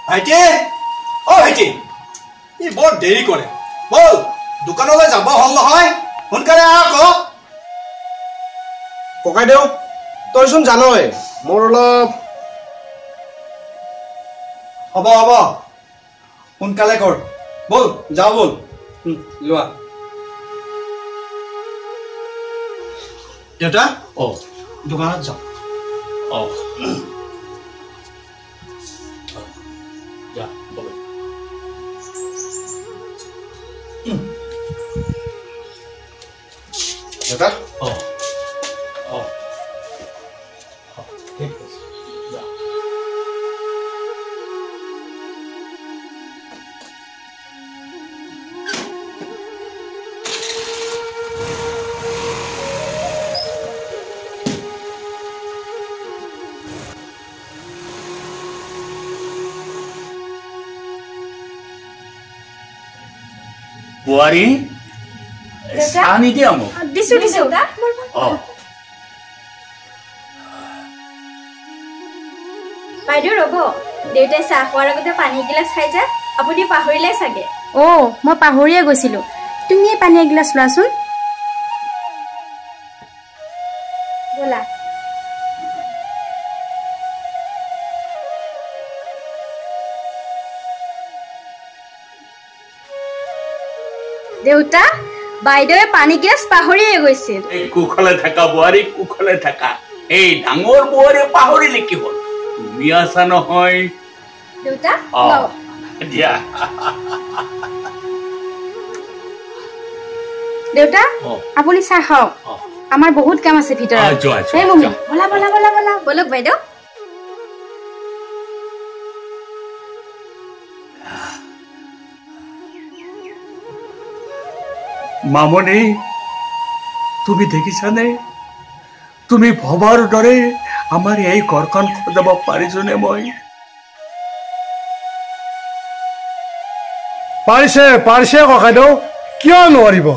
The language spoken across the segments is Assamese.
ভাইটি অ ভাইটি ই বৰ দেৰি কৰে বল দোকানলৈ যাব হল নহয় সোনকালে আকৌ ককাইদেউ তইচোন জানই মোৰ অলপ হ'ব হ'ব সোনকালে কৰ বল যাও বল লোৱা দেউতা অ দোকানত যাও অ যা বল দেউতা অ অ ঠিক আছে যা বুৱাৰী চাহ নিদিয়া মোক দিছো অ বাইদেউ ৰ'ব দেউতাই চাহ খোৱাৰ আগতে পানী এগিলাচ খাই যা আপুনি পাহৰিলে চাগে মই পাহৰিয়ে গৈছিলো তুমি পানী এগিলাচ লোৱাচোন ব'লা দেউতা বাইদেৱে পানী গিলাচ পাহৰিয়ে গৈছিল এই কুশলে থাকা বুৱাৰী কুশলে থাকা এই ডাঙৰ বুৱাৰী পাহৰিলে কি হ'ল তুমি আছা নহয় দেউতা অ দিয়া দেউতা অ আপুনি চাহ খাওক অ আমাৰ বহুত কাম আছে ভিতৰত যোৱা এই মমি ব'লা ব'লা ব'লা ব'লা ব'লক বাইদেউ মামনি তুমি দেখিছানে তুমি ভবাৰ দৰে আমাৰ এই ঘৰখন সজাব পাৰিছোনে মই পাৰিছে ককাইদেউ কিয় নোৱাৰিব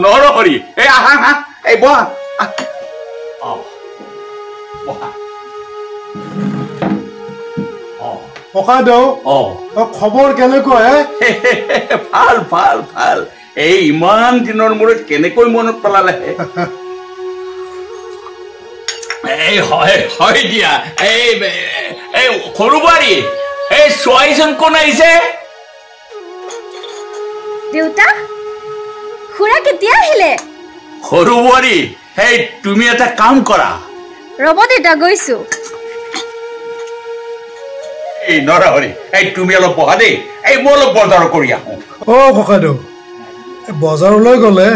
নৰহৰি এই আহা এই বহা বহা ককাইদেউ খবৰ কেনেকুৱা ভাল ভাল ভাল এই ইমান দিনৰ মূৰত কেনেকৈ মনত পেলালে এই হয় দিয়া এই সৰু বোৱাৰী এই চোৱাইচোন কোন আহিছে দেউতা খুৰা কেতিয়া আহিলে সৰু বোৱাৰী এই তুমি এটা কাম কৰা ৰ'ব দেউতা গৈছো এই নৰহৰি এই তুমি অলপ বহা দেই এই মই অলপ বজাৰ কৰি আহো ককাইদেউ বজাৰলৈ গ'লে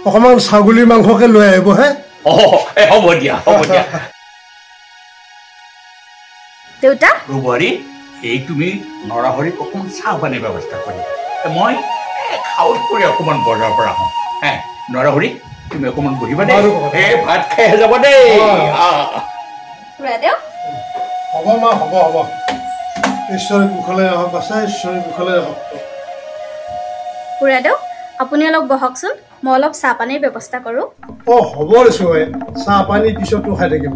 অকমান ছাগলী মাংসকে লৈ আহিব হে হ'ব দিয়া দেউতা বোৱাৰী এই তুমি নৰহৰিক অকমান চাহ পানীৰ ব্যৱস্থা কৰি মই খাওঁত কৰি অকমান বজাৰৰ পৰা আহোঁ নৰহৰি তুমি অকমান বহিবা দেই এই ভাত খাই যাব দেই খুৰাদেউ হ'ব মা হ'ব ঈশ্বৰে কুশলে ৰাখক আছে ঈশ্বৰে কুশলে ৰাখক খুৰাদেউ আপুনি অলপ বহকচোন মই অলপ চাহ পানীৰ ব্যৱস্থা কৰোঁ হ'ব ৰেচুৱাই চাহ পানী পিছতো খাই থাকিম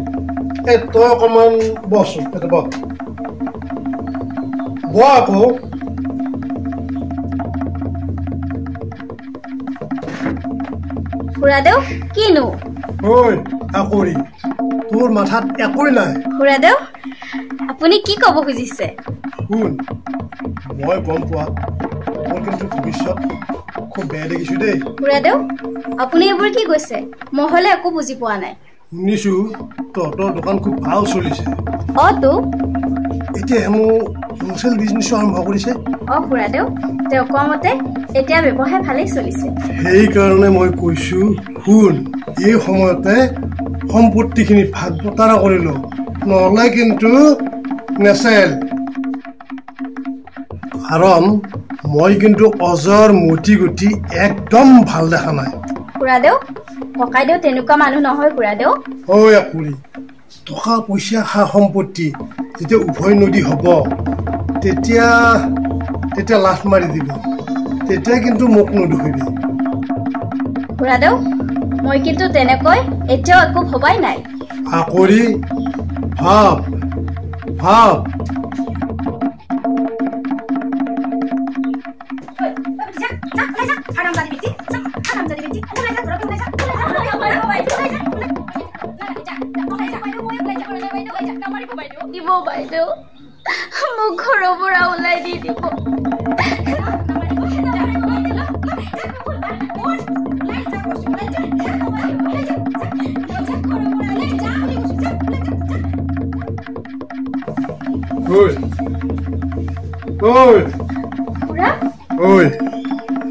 তই অকমান বহচোন বহ আকৌ খুৰাদেউ কিনো ঐ আকৰি তোৰ মাথাত একোই নাই খুৰাদেউ আপুনি কি ক'ব খুজিছে শুন মই গম পোৱা তোৰ কিন্তু ভৱিষ্যত খুব বেয়া দেখিছো দেই খুৰাদেউ আপুনি এইবোৰ কি কৈছে মই হ'লে একো বুজি পোৱা নাই শুনিছো তহঁতৰ দোকান খুব ভাল চলিছে তো এতিয়া হেনো হোলচেল বিজনেছো আৰম্ভ কৰিছে খুৰাদেউ তেওঁ কোৱা মতে এতিয়া ব্যৱসায় ভালেই চলিছে সেইকাৰণে মই কৈছো শুন এই সময়তে সম্পত্তিখিনি ভাগ বতৰা কৰিলো নহ'লে কিন্তু নেচেল কাৰণ মই কিন্তু অজৰ মতি গতি একদম ভাল দেখা নাই খুৰাদেউ ককাইদেউ তেনেকুৱা মানুহ নহয় খুৰাদেউ akuৰি টকা পইচা সা সম্পত্তি যেতিয়া উভয় নদী হ'ব তেতিয়া লাঠ মাৰি দিব তেতিয়া কিন্তু মোক নদুখিবি খুৰাদেউ মই কিন্তু তেনেকৈ এতিয়াও একো ভবাই নাই আকৰি ভাব ভাব দিব বাইদেউ মোক ঘৰৰ পৰা ওলাই দি দিব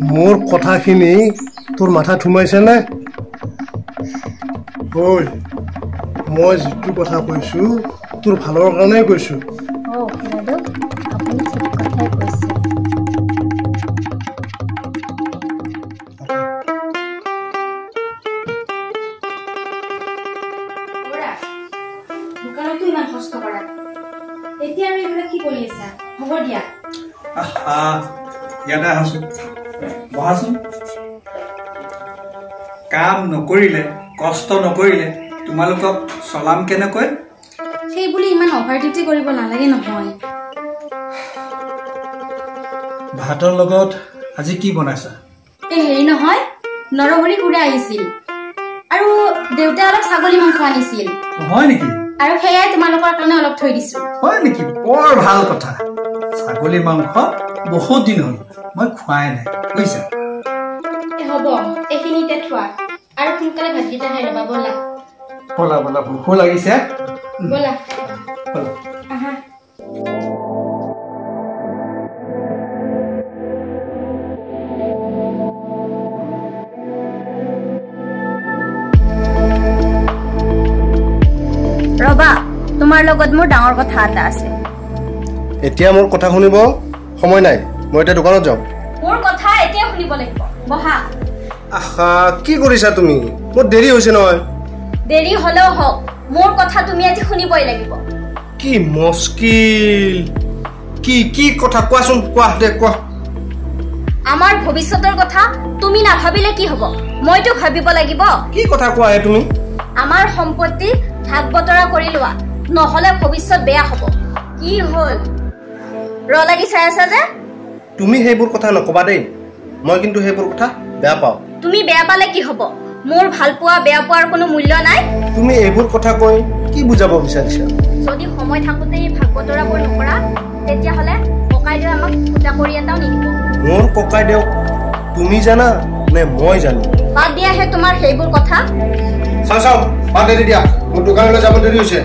মোৰ কথাখিনি তোৰ মাথাত সোমাইছেনে মই যিটো কথা কৈছো তোৰ ভালৰ কাৰণে কৈছো কাম নকৰিলে কষ্ট নকৰিলে তোমালোকক চলাম কেনেকৈ সেই বুলি ইমান অভাৰ ডিউটি কৰিব নালাগে নহয় ভাতৰ লগত আজি কি বনাইছা হেৰি নহয় নৰহৰি খুৰা আহিছিল আৰু দেউতাই অলপ ছাগলী মাংস আনিছিল হয় নেকি আৰু সেয়াই তোমালোকৰ কাৰণে অলপ থৈ দিছো হয় নেকি বৰ ভাল কথা ছাগলী মাংস বহুত দিন হ'ল মই খোৱাই নাই বুজিছা হ'ব এইখিনিতে থোৱা আৰু সোনকালে ভাতকেইটা খাই ল'বা ব'লা ব'লা ব'লা ভোকো লাগিছে ব'লা ব'লা আহা ৰবা তোমাৰ লগত মোৰ ডাঙৰ কথা এটা আছে এতিয়া মোৰ কথা শুনিব সময় নাই মই এতিয়া দোকানত যাওঁ মোৰ কথা এতিয়া শুনিব লাগিব বহা আহা কি কৰিছা তুমি মোৰ দেৰি হৈছে নহয় দেৰি হলেও হওক মোৰ কথা তুমি আজি শুনিবই লাগিব কি মুস্কিল কি কথা কোৱাচোন কোৱা দে কোৱা আমাৰ ভৱিষ্যতৰ কথা তুমি নাভাবিলে কি হ'ব মইতো ভাবিব লাগিব কি কথা কোৱা হে তুমি আমাৰ সম্পত্তি ভাগ বতৰা কৰি লোৱা নহলে ভৱিষ্যত বেয়া হ'ব কি হ'ল ৰ লাগি চাই আছা যে তুমি সেইবোৰ কথা নকবা দেই মই কিন্তু সেইবোৰ কথা বেয়া পাওঁ তুমি বেয়া পালে কি হ'ব মোৰ ভাল পোৱা বেয়া পোৱাৰ কোনো মূল্য নাই তুমি এইবোৰ কথা কৈ কি বুজাব বিচাৰিছা যদি সময় থাকোতে ভাগ বতৰাবোৰ নকৰা তেতিয়াহ'লে ককাইদেউ আমাক ফুটা কৰি এটাও নিদিব মোৰ ককাইদেউ তুমি জানা নে মই জানো বাদ দিয়াহে তোমাৰ সেইবোৰ কথা চাও বাদ দি দিয়া মোৰ দোকানলৈ যাব দেৰি হৈছে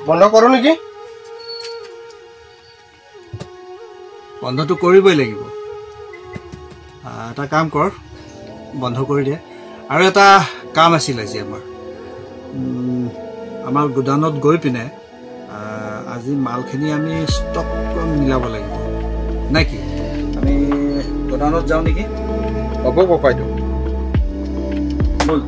বন্ধ কৰো নেকি বন্ধটো কৰিবই লাগিব এটা কাম কৰ বন্ধ কৰি দে আৰু এটা কাম আছিল আজি আমাৰ গোদানত গৈ পিনে আজি মালখিনি আমি ষ্টক মিলাব লাগিব নে কি আমি গোদানত যাওঁ নেকি হ'ব ককাইদেউ বল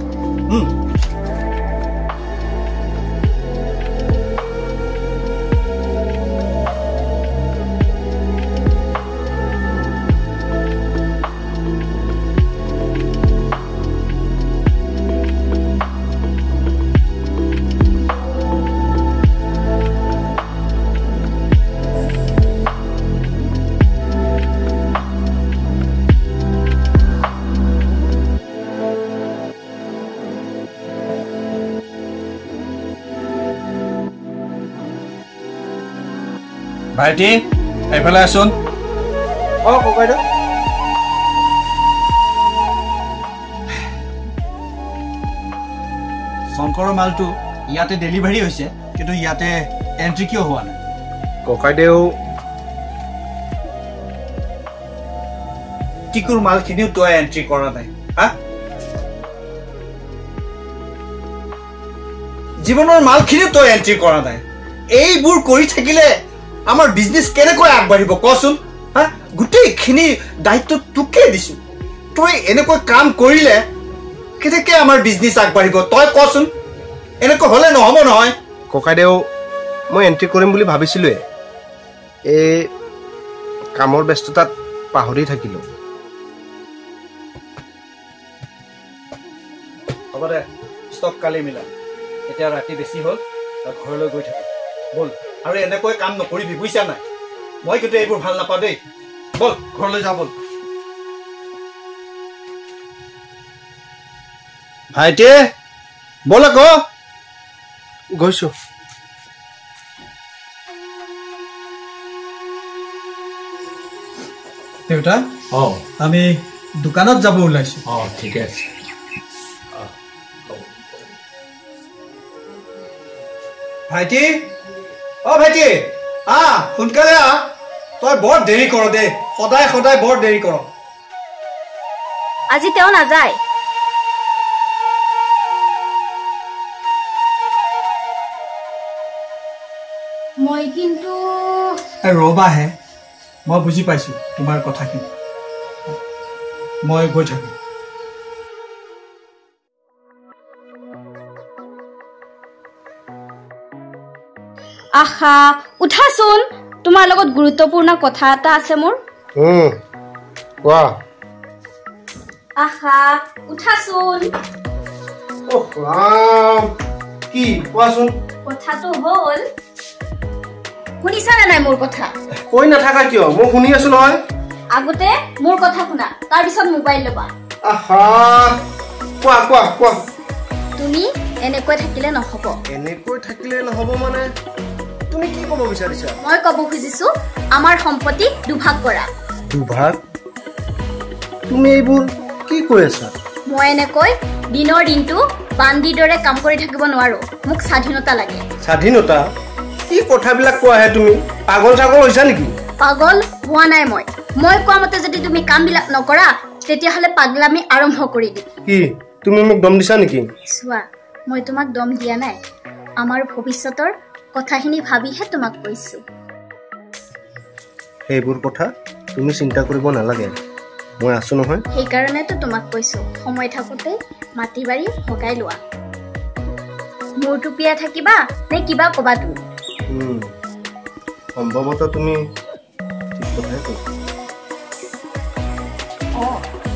ভাইটি এইফালে আছোন ককাইদেউ শংকৰৰ মালটো ইয়াতে ডেলিভাৰী হৈছে কিন্তু ইয়াতে এন্ট্ৰি কিয় হোৱা নাই ককাইদেউ টিকুৰ মালখিনিও তই এন্ট্ৰি কৰা নাই হা জীৱনৰ মালখিনি তই এণ্ট্ৰি কৰা নাই এইবোৰ কৰি থাকিলে আমাৰ বিজনেছ কেনেকৈ আগবাঢ়িব কচোন হা গোটেইখিনি দায়িত্ব তোকে দিছো তই এনেকৈ কাম কৰিলে কেনেকৈ আমাৰ বিজনেছ আগবাঢ়িব তই কচোন এনেকৈ হ'লে নহ'ব নহয় ককাইদেউ মই এণ্ট্ৰি কৰিম বুলি ভাবিছিলোঁৱে এই কামৰ ব্যস্ততাত পাহৰি থাকিলোঁ হ'ব দে ষ্টক কালি মিলা এতিয়া ৰাতি বেছি হ'ল তই ঘৰলৈ গৈ থাক ব'ল আৰু এনেকৈ কাম নকৰিবি বুজিছা নাই মই কিন্তু এইবোৰ ভাল নাপাওঁ দেই ব'ল ঘৰলৈ যা ব'ল ভাইটি ব'ল আকৌ গৈছোঁ দেউতা অঁ আমি দোকানত যাব ওলাইছোঁ অঁ ঠিকে আছে ভাইটি ভাইটি সোনকালে তই বৰ দেৰি কৰ দে সদায় সদায় বৰ দেৰি কৰ আজি তেওঁ নাযায় মই কিন্তু ৰবাহে মই বুজি পাইছোঁ তোমাৰ কথাখিনি মই গৈ থাকিম আশা উঠাচোন তোমাৰ লগত গুৰুত্বপূৰ্ণ কথা এটা আছে মোৰ কোৱা আশা উঠাচোন কি কোৱাচোন কথাটো হ'ল শুনিছানে নাই মোৰ কথা কৈ নাথাকা কিয় মই শুনি আছো নহয় আগতে মোৰ কথা শুনা তাৰপিছত মোবাইল ল'বা আহা কোৱা কোৱা কোৱা তুমি এনেকৈ থাকিলে নহ'ব এনেকৈ থাকিলে নহ'ব মানে তুমি কি ক'ব বিচাৰিছা মই ক'ব খুজিছো আমাৰ সম্পত্তি দুভাগ কৰা দুভাগ তুমি এইবোৰ কি কৈ আছা মই এনেকৈ দিনৰ দিনটো বান্দিৰ দৰে কাম কৰি থাকিব নোৱাৰো মোক স্বাধীনতা লাগে স্বাধীনতা কি কথাবিলাক কোৱাহে তুমি পাগল চাগল হৈছা নেকি পাগল হোৱা নাই মই কোৱা মতে যদি তুমি কামবিলাক নকৰা তেতিয়াহ'লে পাগলামি আৰম্ভ কৰি দিম কি তুমি মোক দম দিছা নেকি চোৱা মই তোমাক দম দিয়া নাই আমাৰ ভৱিষ্যতৰ কথাখিনি ভাবিহে তোমাক কৈছো সেইবোৰ কথা তুমি চিন্তা কৰিব নালাগে মই আছো নহয় সেইকাৰণেতো তোমাক কৈছো সময় থাকোঁতে মাটি বাৰী ভগাই লোৱা মূৰটো পিয়াই থাকিবা নে কিবা ক'বা তুমি সম্ভৱতঃ তুমি ঠিক কথাই কৈছা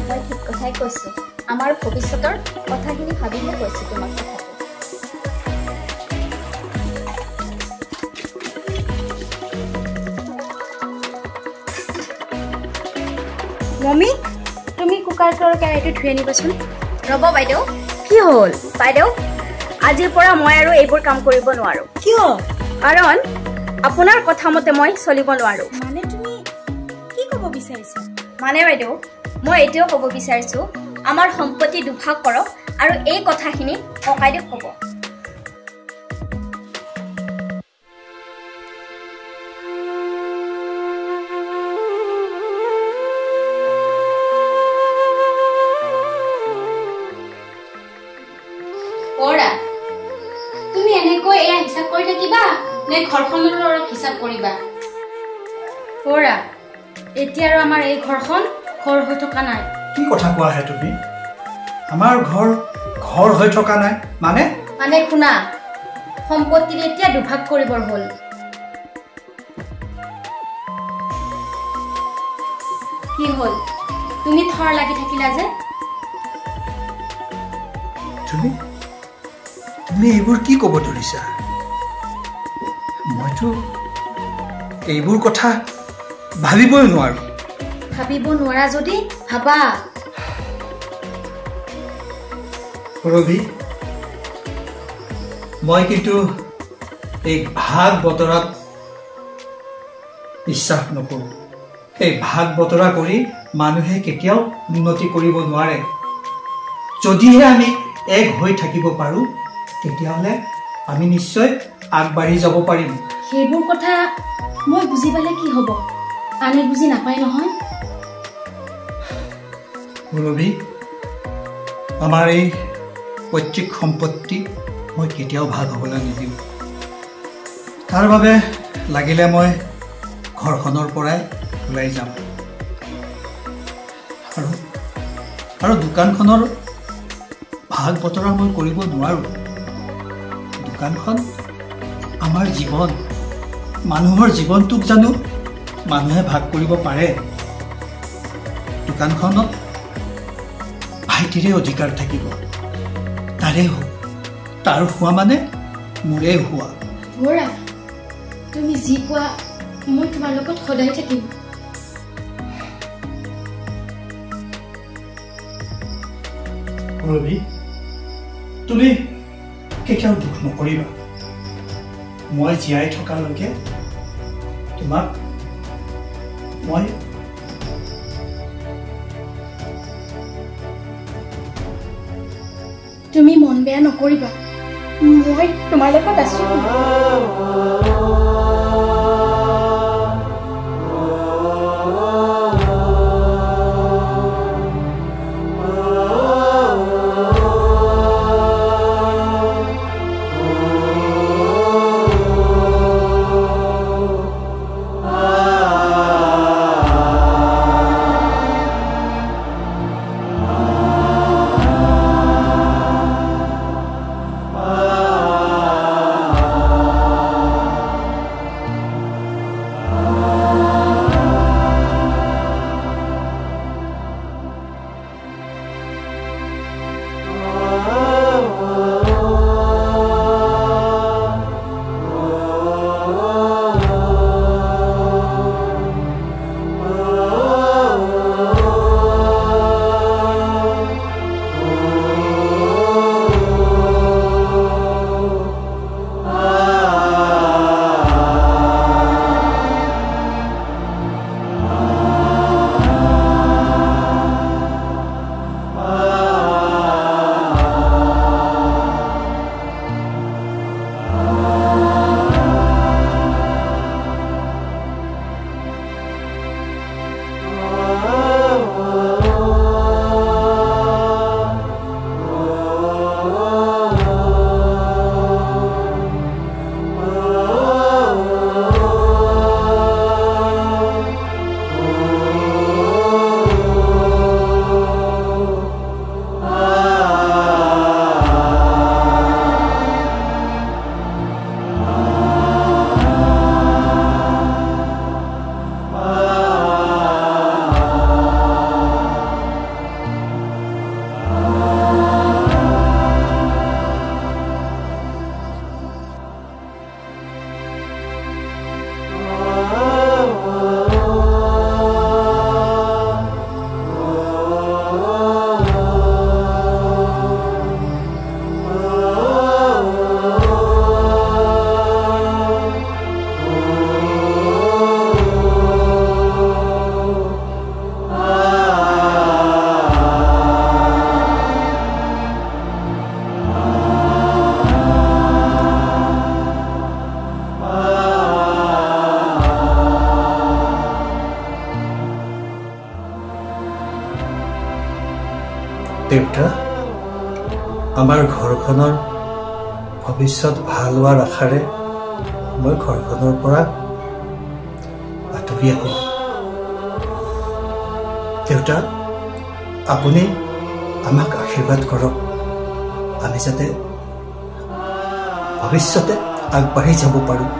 মই ঠিক কথাই কৈছো আমাৰ ভৱিষ্যতৰ কথাখিনি ভাবিহে কৈছো তোমাক কথাটো মমি তুমি কুকাৰটো আৰু কেৰাহীটো ধুই আনিবাচোন ৰ'ব বাইদেউ কি হ'ল বাইদেউ আজিৰ পৰা মই আৰু এইবোৰ কাম কৰিব নোৱাৰো কিয় কাৰণ আপোনাৰ কথা মতে মই চলিব নোৱাৰো মানে তুমি কি ক'ব বিচাৰিছা মানে বাইদেউ মই এতিয়াও ক'ব বিচাৰিছো আমাৰ সম্পত্তি দুভাগ কৰক আৰু এই কথাখিনি ককাইদেউক ক'ব তুমি এনেকৈ এয়া হিচাপ কৰি থাকিবা নে ঘৰখনৰ অলপ হিচাপ কৰিবা এতিয়া আৰু আমাৰ এই ঘৰখন ঘৰ হৈ থকা নাই কি কথা কোৱাহে তুমি আমাৰ ঘৰ হৈ থকা নাই মানে শুনা সম্পত্তি এতিয়া দুভাগ কৰিবৰ হ'ল কি হ'ল তুমি থৰ লাগি থাকিলা যে তুমি এইবোৰ কি ক'ব ধৰিছা মইতো এইবোৰ কথা ভাবিবই নোৱাৰো ভাবিব নোৱাৰা যদি ভাবা ৰবি মই কিন্তু এই ভাগ বতৰাত বিশ্বাস নকৰোঁ এই ভাগ বতৰা কৰি মানুহে কেতিয়াও উন্নতি কৰিব নোৱাৰে যদিহে আমি এক হৈ থাকিব পাৰোঁ তেতিয়াহ'লে আমি নিশ্চয় আগবাঢ়ি যাব পাৰিম সেইবোৰ কথা মই বুজি পালে কি হ'ব আনে বুজি নাপায় নহয় ৰবি আমাৰ এই পৈতৃক সম্পত্তি মই কেতিয়াও ভাল হ'বলৈ নিদিওঁ তাৰ বাবে লাগিলে মই ঘৰখনৰ পৰাই ওলাই যাম আৰু দোকানখনৰ ভাগ বতৰা মই কৰিব নোৱাৰোঁ দোকানখন আমাৰ জীৱন মানুহৰ জীৱনটোক জানো মানুহে ভাগ কৰিব পাৰে দোকানখনত ভাইটিৰে অধিকাৰ থাকিব তাৰে হোক তাৰ হোৱা মানে মোৰে হোৱা বৰা তুমি যি কোৱা মই তোমাৰ লগত সদায় থাকিম ৰবি তুমি কেতিয়াও দুখ নকৰিবা মই জীয়াই থকালৈকে তোমাক মই তুমি মন বেয়া নকৰিবা মই তোমাৰ লগত আছো দেউতা আমাৰ ঘৰখনৰ ভৱিষ্যত ভাল হোৱাৰ আশাৰে মই ঘৰখনৰ পৰা আঁতৰি আহিলোঁ দেউতা আপুনি আমাক আশীৰ্বাদ কৰক আমি যাতে ভৱিষ্যতে আগবাঢ়ি যাব পাৰোঁ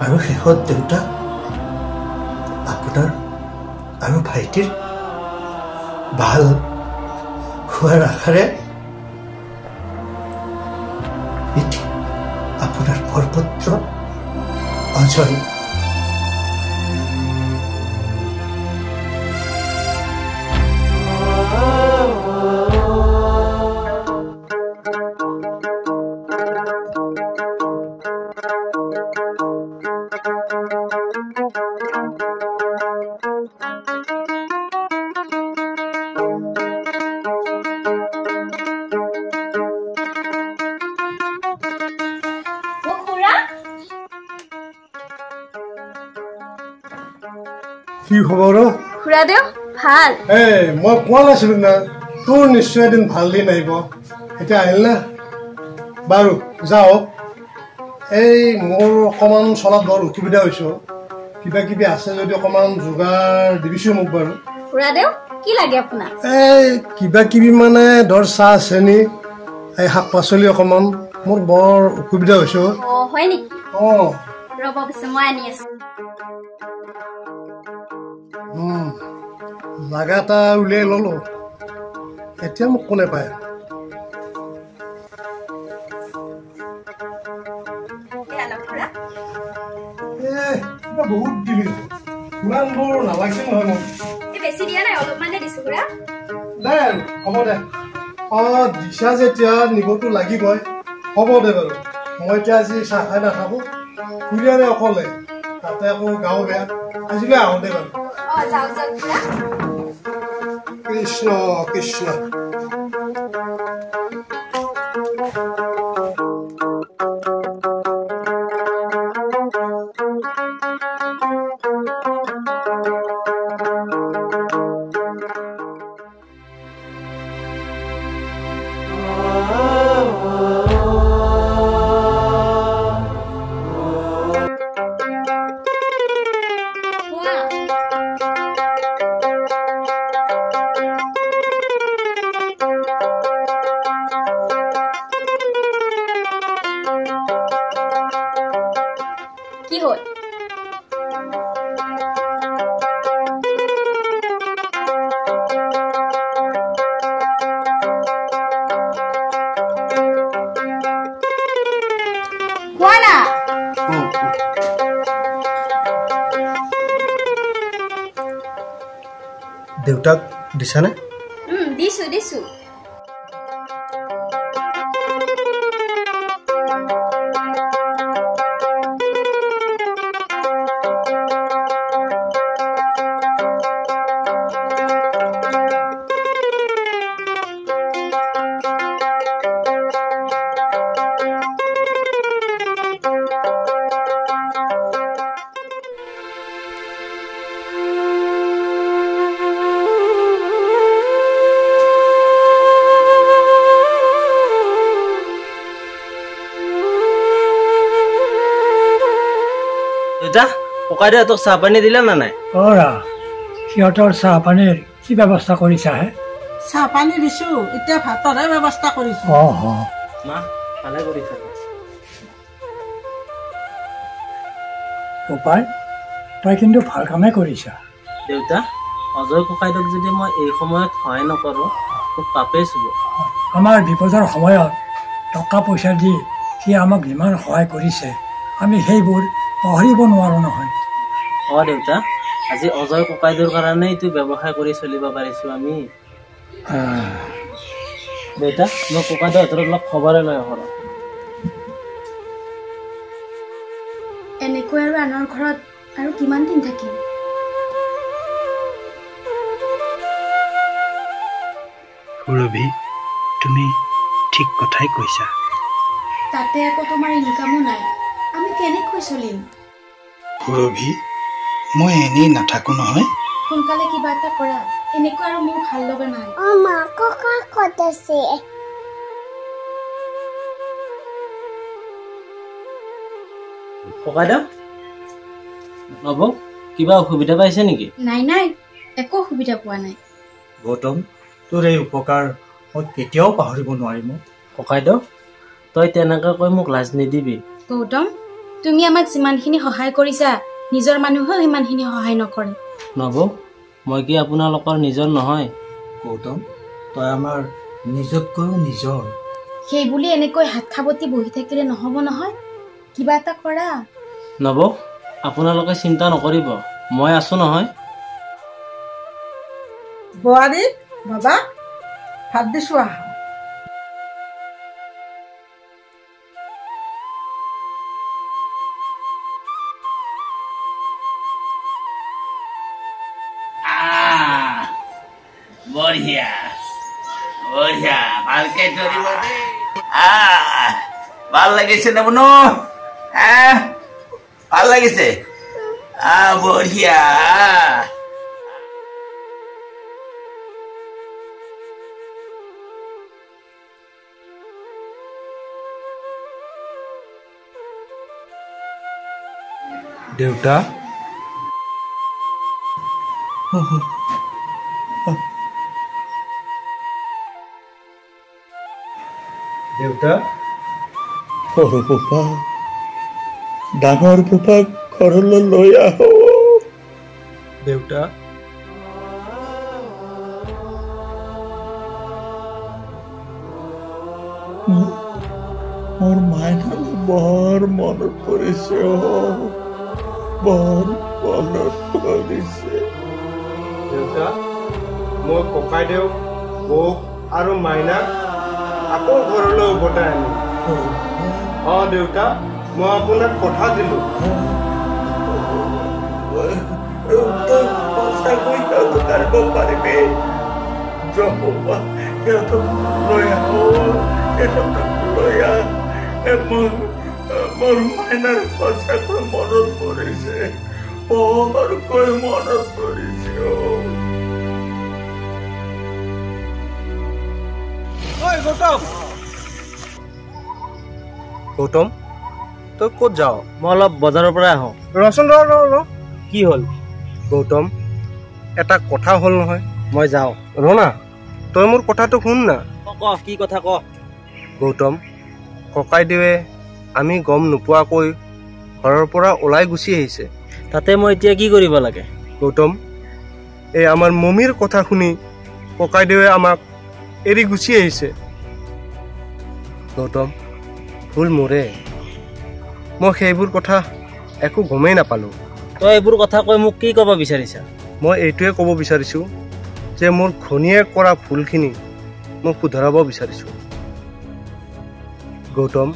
আৰু শেষত দেউতা আপোনাৰ আৰু ভাইটিৰ ভাল হোৱাৰ আশাৰে এটি আপোনাৰ বৰপুত্ৰ অজয় কি খবৰ খুৰাদেউ ভাল মই কোৱা নাছিলো না তোৰ নিশ্চয় এদিন ভাল দিন আহিব এতিয়া আহিল না বাৰু যাও এই মোৰ অকণমান চলাত বৰ অসুবিধা হৈছোঁ কিবা কিবি আছে যদি অকণমান যোগাৰ দিবিছোঁ মোক বাৰু খুৰাদেউ কি লাগে আপোনাক এই কিবা কিবি মানে ধৰ চাহ চেনি এই শাক পাচলি অকণমান মোৰ বৰ অসুবিধা হৈছোঁ হয় নেকি ৰ'ব পিছে মই আনি আছোঁ জাগা এটা উলিয়াই ললো এতিয়া মোক কোনে পায় বহুত দিলি ইমানবোৰ নালাগিছিল নহয় মোক বেছি দিয়া নাই অলপমানে দিছোঁ খুৰা দে হ'ব দে দিছা যেতিয়া নিবতো লাগিবই হ'ব দে বাৰু মই এতিয়া আজি চাহ খাই নাথাকোঁ খুৰীয়াৰে অকলে তাতে আকৌ গাঁও বেয়া আজিলৈ আহোঁ দে বাৰু কৃষ্ণ কৃষ্ণ কি হ'ল কোৱা না দেউতাক দিছানে দিছোঁ দেউতা ককাইদেউ তোক চাহ পানী দিলে না নাই সিহঁতৰ চাহ পানীৰ কি ব্যৱস্থা কৰিছা হে চাহ পানী দিছো এতিয়া ভাতৰহে ব্যৱস্থা কৰিছো মা ভালে কৰিছা উপায় তই কিন্তু ভাল কামেই কৰিছা দেউতা অজয় ককাইদেউক যদি মই এই সময়ত সহায় নকৰোঁ মোক পাপেই চুব আমাৰ বিপদৰ সময়ত টকা পইচা দি সি আমাক যিমান সহায় কৰিছে আমি সেইবোৰ পাহৰিব নোৱাৰো নহয় দেউতা আজি অজয় ককাইদেউৰ কাৰণেই এইটো ব্যৱসায় কৰি চলিব পাৰিছোঁ আমি দেউতা মই ককাইদেউহঁতৰ অলপ খবৰে লৈ আহোঁ এনেকৈ আৰু আনৰ ঘৰত আৰু কিমান দিন থাকিম সুৰভি তুমি ঠিক কথাই কৈছা তাতে আকৌ তোমাৰ ইনকামো নাই আমি কেনেকৈ চলিম সুৰভি মই এনেই নাথাকো নহয় সোনকালে কিবা এটা কৰা এনেকৈ আৰু মোৰ ভাল লগা নাই মা ককা ক'ত আছে ককাইদেউ নব কিবা অসুবিধা পাইছে নেকি নাই একো অসুবিধা পোৱা নাই গৌতম তোৰ এই উপকাৰ মই কেতিয়াও পাহৰিব নোৱাৰিম ককাইদেউ তই তেনেকৈ কৈ মোক লাজ নিদিবি গৌতম তুমি আমাক যিমানখিনি সহায় কৰিছা নিজৰ মানুহেও সিমানখিনি সহায় নকৰে নব মই কি আপোনালোকৰ নিজৰ নহয় গৌতম তই আমাৰ নিজতকৈও নিজৰ সেই বুলি এনেকৈ হাত খাবতি বহি থাকিলে নহ'ব নহয় কিবা এটা কৰা নব আপোনালোকে চিন্তা নকৰিব মই আছো নহয় বোৱাৰী বাবা ভাত দিছো আহা বঢ়িয়া বঢ়িয়া ভালকে ধৰিব দেই ভাল লাগিছে নে বুনু ভাল লাগিছে বঢ়িয়া দেউতা দেউতা সৰু পোপা ডাঙৰ পোপাক ঘৰলৈ লৈ আহ দেউতা মোৰ মাইনালৈ বৰ মনত পৰিছে বৰ মনত পৰিছে দেউতা মই ককাইদেউ বৌক আৰু মাইনাক আকৌ ঘৰলৈ উভতাই আনিম দেউতা মই আপোনাক কথা দিলো সঁচাকৈ সিহঁতক আনিব পাৰিবি সিহঁতক লৈ আহ সিহঁতক লৈ আহ মোৰ মাইনাৰ সঁচাকৈ মনত পৰিছে বৰকৈ মনত পৰিছে গৌতম তই ক'ত যাৱ মই অলপ বজাৰৰ পৰা আহোঁ ৰচোন ৰ কি হ'ল গৌতম এটা কথা হ'ল নহয় মই যাওঁ ৰণা তই মোৰ কথাটো শুন না ক কি কথা ক গৌতম ককাইদেৱে আমি গম নোপোৱাকৈ ঘৰৰ পৰা ওলাই গুচি আহিছে তাতে মই এতিয়া কি কৰিব লাগে গৌতম এই আমাৰ মমিৰ কথা শুনি ককাইদেৱে আমাক এৰি গুচি আহিছে গৌতম ভুল মোৰে মই সেইবোৰ কথা একো গমেই নাপালোঁ তই এইবোৰ কথা কৈ মোক কি ক'ব বিচাৰিছা মই এইটোৱে ক'ব বিচাৰিছোঁ যে মোৰ ঘনীয়ে কৰা ভুলখিনি মই শুধৰাব বিচাৰিছোঁ গৌতম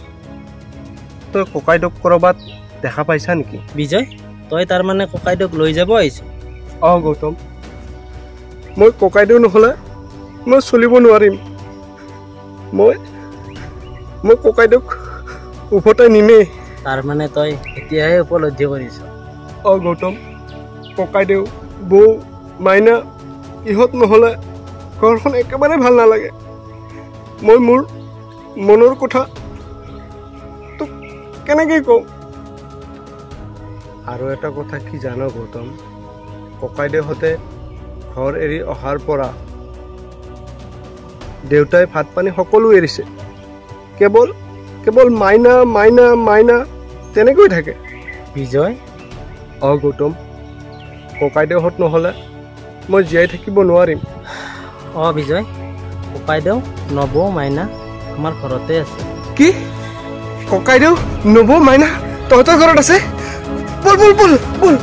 তই ককাইদেউক ক'ৰবাত দেখা পাইছা নেকি বিজয় তই তাৰমানে ককাইদেউক লৈ যাব আহিছ গৌতম মই ককাইদেউ নহ'লে মই চলিব নোৱাৰিম মই ককাইদেউক উভতাই নিমেই তাৰমানে তই এতিয়াহে উপলব্ধি কৰিছ গৌতম ককাইদেউ বৌ মাইনা ইহঁত নহ'লে ঘৰখন একেবাৰে ভাল নালাগে মই মোৰ মনৰ কথা তোক কেনেকৈ কওঁ আৰু এটা কথা কি জান গৌতম ককাইদেউহঁতে ঘৰ এৰি অহাৰ পৰা দেউতাই ভাত পানী সকলো এৰিছে কেৱল মাইনা মাইনা মাইনা তেনেকৈ থাকে বিজয় গৌতম ককাইদেউহঁত নহ'লে মই জীয়াই থাকিব নোৱাৰিম বিজয় ককাইদেউ নবৌ মাইনা আমাৰ ঘৰতে আছে কি ককাইদেউ নবৌ মাইনা তহঁতৰ ঘৰত আছে বল বল বল বল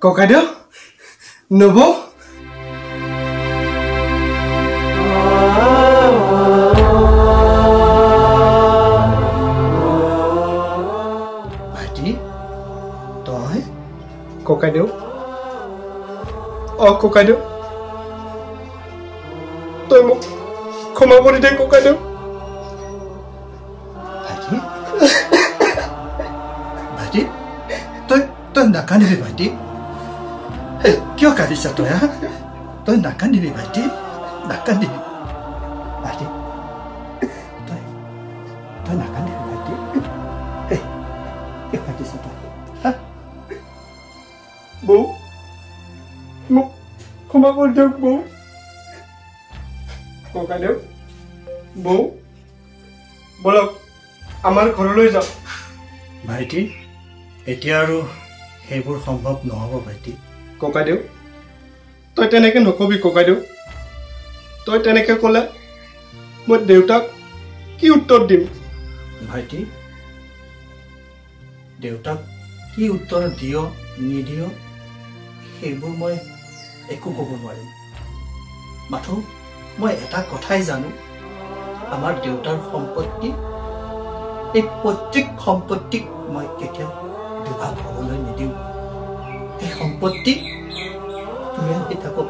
ককাইদেউ নবৌ ভাইটি তই ককাইদেউ ককাইদেউ তই মোক ক্ষমা কৰি দে ককাইদেউ ভাইটি ভাইটি তই নাকান্দিবি ভাইটি কিয় কান্দিছা তই নাকান্দিবি ভাইটি নাকান্দিবি ভাইটি তই নাকান্দিবি ভাইটি কান্দিছা তই বৌ মোক ক্ষমা কৰি দিয়ক বৌ ককাইদেউ বৌ বলক আমাৰ ঘৰলৈ যাওক ভাইটি এতিয়া আৰু সেইবোৰ সম্ভৱ নহ'ব ভাইটি ককাইদেউ তই তেনেকৈ নকবি ককাইদেউ তই তেনেকৈ ক'লে মই দেউতাক কি উত্তৰ দিম ভাইটি দেউতাক কি উত্তৰ দিয় নিদিয় সেইবোৰ মই একো ক'ব নোৱাৰিম মাথো মই এটা কথাই জানো আমাৰ দেউতাৰ সম্পত্তি এই পৈতৃক সম্পত্তিক মই কেতিয়াও দুভাগ হ'বলৈ নিদিওঁ। এই সম্পত্তি তুমি আহি থাকক,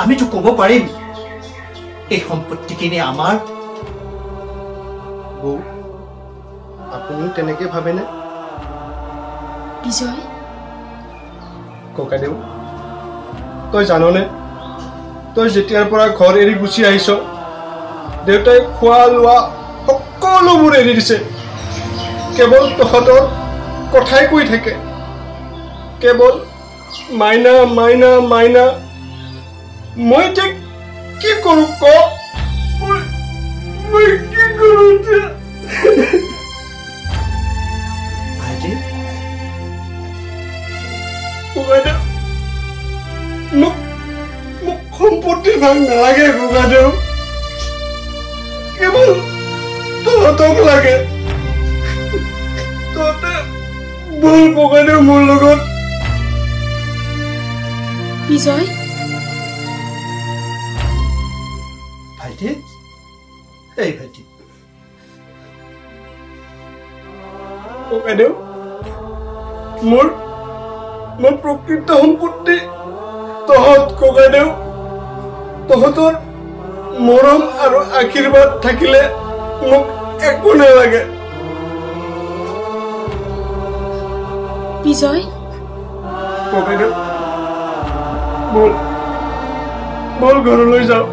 আমিতো ক'ব পাৰিম এই সম্পত্তিখিনি আমাৰ। বৌ আপুনিও তেনেকে ভাবেনে? বিজয়, ককাইদেউ তই জাননে, তই যেতিয়াৰ পৰা ঘৰ এৰি গুচি আহিছ দেউতাই খোৱা লোৱা সকলোবোৰ এৰি দিছে। কেৱল তহঁতৰ কথাই কৈ থাকে, কেৱল মাইনা মাইনা মাইনা। মই এতিয়া কি কৰো ক? মই কি কৰো এতিয়া? ভাইটি মোক সম্পত্তিৰ ভাগ নালাগে ককাইদেউ, কেৱল তহঁতক লাগে। তহঁতে বল ককাইদেউ মোৰ লগত। বিজয়, ভাইটি, এই ভাইটি। ককাইদেউ মোৰ প্ৰকৃত সম্পত্তি তহঁত ককাইদেউ। তহঁতৰ মৰম আৰু আশীৰ্বাদ থাকিলে মোক একো নালাগে। বিজয়, ককাইদেউ বল বল ঘৰলৈ যাওঁ।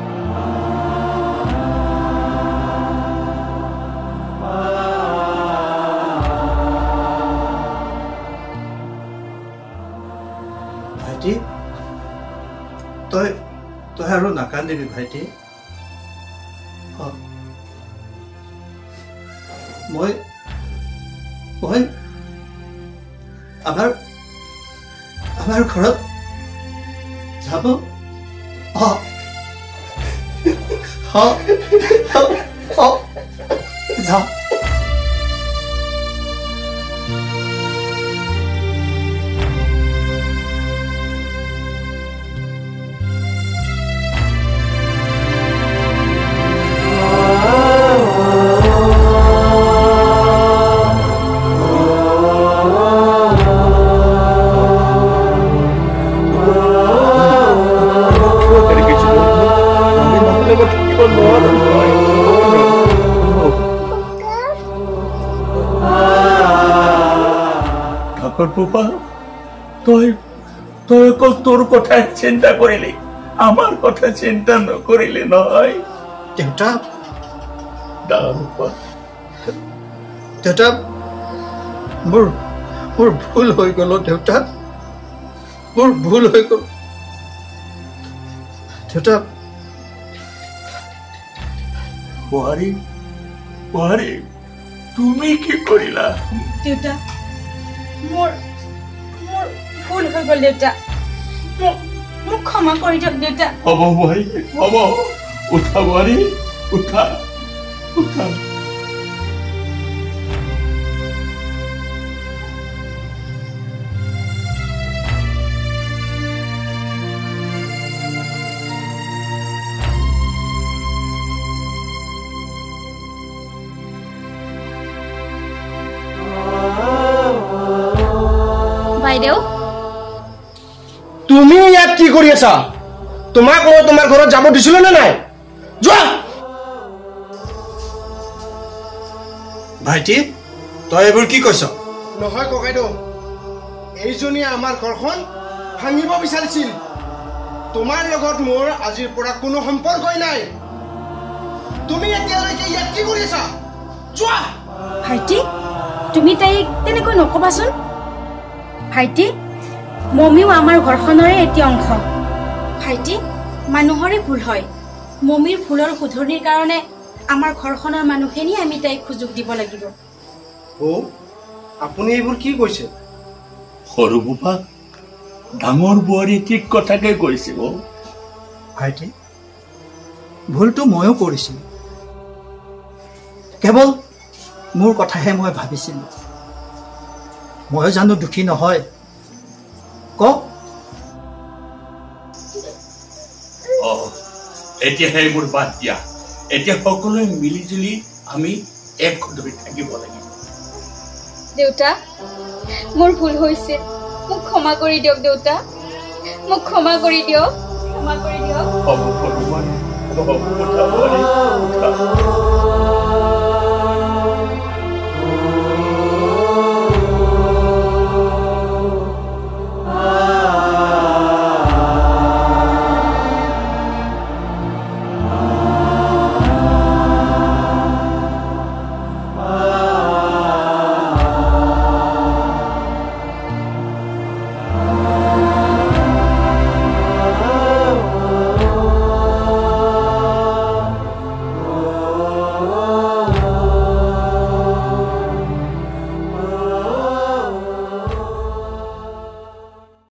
ভাইটি, তই আৰু নাকান্দিবি ভাইটি। মই আমাৰ ঘৰত যাব। যাম। তই অকল তোৰ কথা চিন্তা কৰিলি, আমাৰ কথা চিন্তা নকৰিলি নহয়। দেউতা, মোৰ ভুল হৈ গ'ল দেউতা, মোৰ ভুল হৈ গ'ল দেউতা। বোৱাৰী তুমি কি কৰিলা? দেউতা, মোৰ ভুল হৈ গ'ল দেউতা, মোক ক্ষমা কৰি দিয়ক দেউতা। হ'ব বোৱাৰী, হ'ব। উঠা বোৱাৰী, উঠা উঠা। বাইদেউ, তুমি ইয়াত কি কৰি আছা? তোমাক মই তোমাৰ ঘৰত যাব দিছিলো নে নাই? যোৱা। ভাইটি, তই এইবোৰ কি কৈছ? নহয় ককাইদেউ, এইজনীয়ে আমাৰ ঘৰখন ভাঙিব বিচাৰিছিল। তোমাৰ লগত মোৰ আজিৰ পৰা কোনো সম্পৰ্কই নাই। তুমি এতিয়ালৈকে ইয়াত কি কৰি আছা? যোৱা। ভাইটি, তুমি তাইক তেনেকৈ নকবাচোন। ভাইটি, মমিও আমাৰ ঘৰখনৰে এটি অংশ। ভাইটি, মানুহৰে ভুল হয়। মমিৰ ভুলৰ শুধৰণিৰ কাৰণে আমাৰ ঘৰখনৰ মানুহখিনিয়ে আমি তাইক সুযোগ দিব লাগিব। আপুনি এইবোৰ কি কৈছে? সৰু বোপা, ডাঙৰ বোৱাৰী ঠিক কথাকে কৈছে। ভাইটি, ভুলটো ময়ো কৰিছিলোঁ। কেৱল মোৰ কথাহে মই ভাবিছিলোঁ। ময়ো জানো দুখী নহয়? কওক। এতিয়া সেইবোৰ বাদ দিয়া। এতিয়া সকলোৱে মিলি জুলি আমি এক ধৰি থাকিব লাগিব দেউতা মোৰ ভুল হৈছে মোক ক্ষমা কৰি দিয়ক দেউতা মোক ক্ষমা কৰি দিয়ক হ'ব